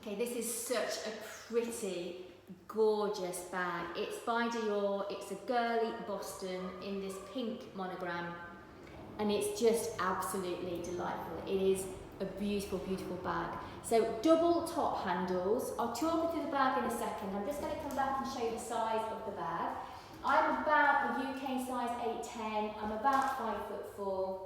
Okay, this is such a pretty, gorgeous bag. It's by Dior, it's a girly Boston in this pink monogram, and it's just absolutely delightful. It is a beautiful, beautiful bag. So double top handles. I'll talk you through the bag in a second. I'm just going to come back and show you the size of the bag. I'm about the UK size 8'10". I'm about 5'4".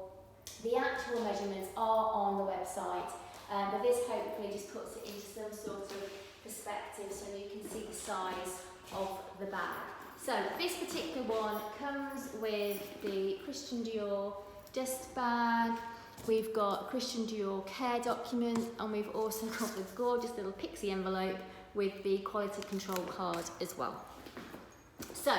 The actual measurements are on the website, but this hopefully just puts it into some sort of perspective so you can see the size of the bag. So this particular one comes with the Christian Dior dust bag. We've got Christian Dior care document, and we've also got the gorgeous little pixie envelope with the quality control card as well. So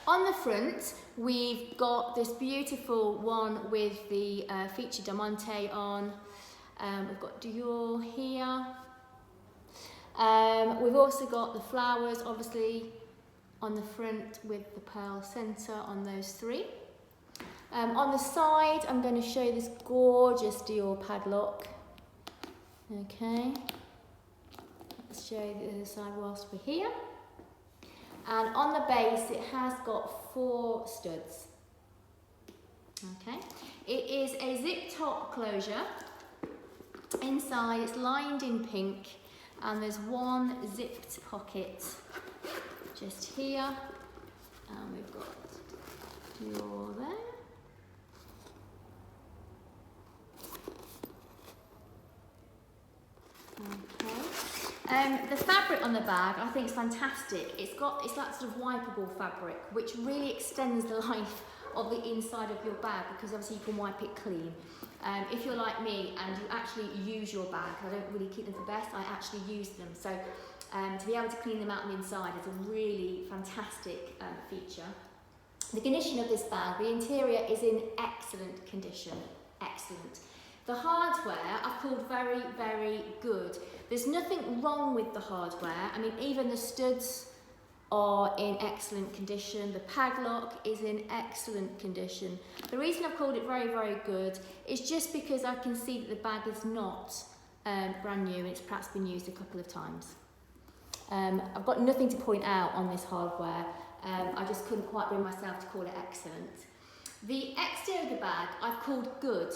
on the front, we've got this beautiful one with the featured diamante on. We've got Dior here. We've also got the flowers, obviously, on the front with the pearl centre on those three. On the side, I'm going to show you this gorgeous Dior padlock. Okay, let's show you the other side whilst we're here. And on the base, it has got 4 studs. Okay, it is a zip top closure. Inside, it's lined in pink, and there's one zipped pocket just here, and we've got Dior there. Okay. The fabric on the bag I think is fantastic. It's that sort of wipeable fabric which really extends the life of the inside of your bag, because obviously you can wipe it clean. If you're like me and you actually use your bag, I don't really keep them for best, I actually use them. So to be able to clean them out on the inside is a really fantastic feature. The condition of this bag, the interior is in excellent condition, excellent. The hardware I've called very, very good. There's nothing wrong with the hardware. I mean, even the studs are in excellent condition. The padlock is in excellent condition. The reason I've called it very, very good is just because I can see that the bag is not brand new and it's perhaps been used a couple of times. I've got nothing to point out on this hardware. I just couldn't quite bring myself to call it excellent. The exterior of the bag I've called good.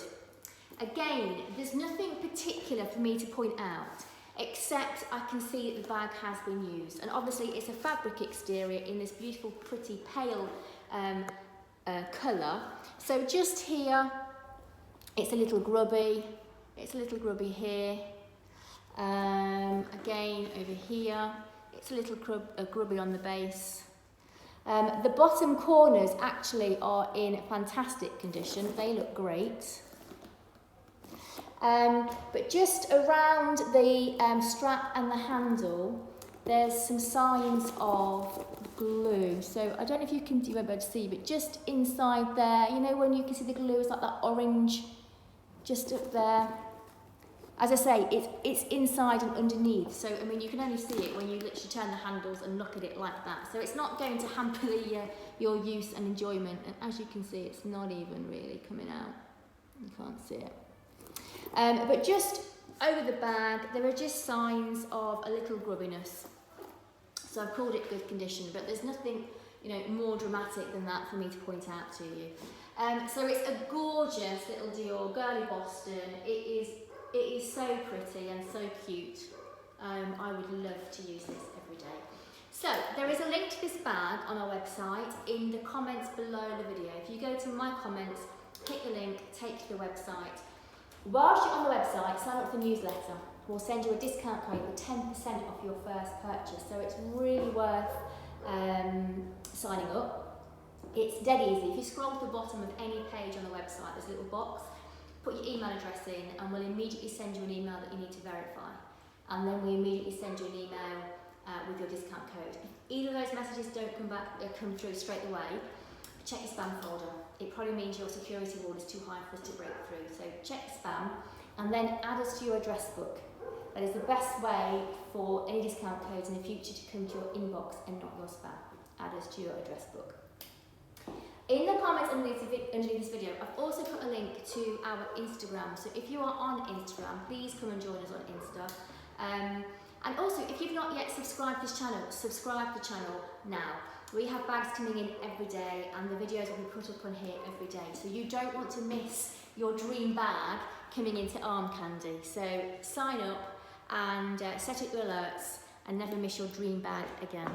Again, there's nothing particular for me to point out, except I can see that the bag has been used. And obviously it's a fabric exterior in this beautiful, pretty pale colour. So just here, it's a little grubby. It's a little grubby here. Again, over here, it's a little grubby on the base. The bottom corners actually are in fantastic condition. They look great. But just around the strap and the handle, there's some signs of glue. So I don't know if you won't be able to see, but just inside there, you know when you can see the glue, it's like that orange, just up there. As I say, it's inside and underneath, so I mean you can only see it when you literally turn the handles and look at it like that. So it's not going to hamper your use and enjoyment, and as you can see, it's not even really coming out. You can't see it. But just over the bag, there are just signs of a little grubbiness. So I've called it good condition, but there's nothing, more dramatic than that for me to point out to you. So it's a gorgeous little Dior Girly Boston. It is so pretty and so cute. I would love to use this every day. So there is a link to this bag on our website in the comments below the video. If you go to my comments, hit the link, take to the website. Whilst you're on the website, sign up for the newsletter. We'll send you a discount code for 10% off your first purchase. So it's really worth signing up. It's dead easy. If you scroll to the bottom of any page on the website, there's a little box. Put your email address in and we'll immediately send you an email that you need to verify. And then we immediately send you an email with your discount code. If either of those messages don't come through straight away, check your spam folder. It probably means your security wall is too high for us to break through. So check spam and then add us to your address book. That is the best way for any discount codes in the future to come to your inbox and not your spam. Add us to your address book. In the comments underneath this video, I've also put a link to our Instagram. So if you are on Instagram, please come and join us on Insta. And also, if you've not yet subscribed to this channel, subscribe to the channel now. We have bags coming in every day and the videos will be put up on here every day. So you don't want to miss your dream bag coming into Armcandy. So sign up and set up your alerts and never miss your dream bag again.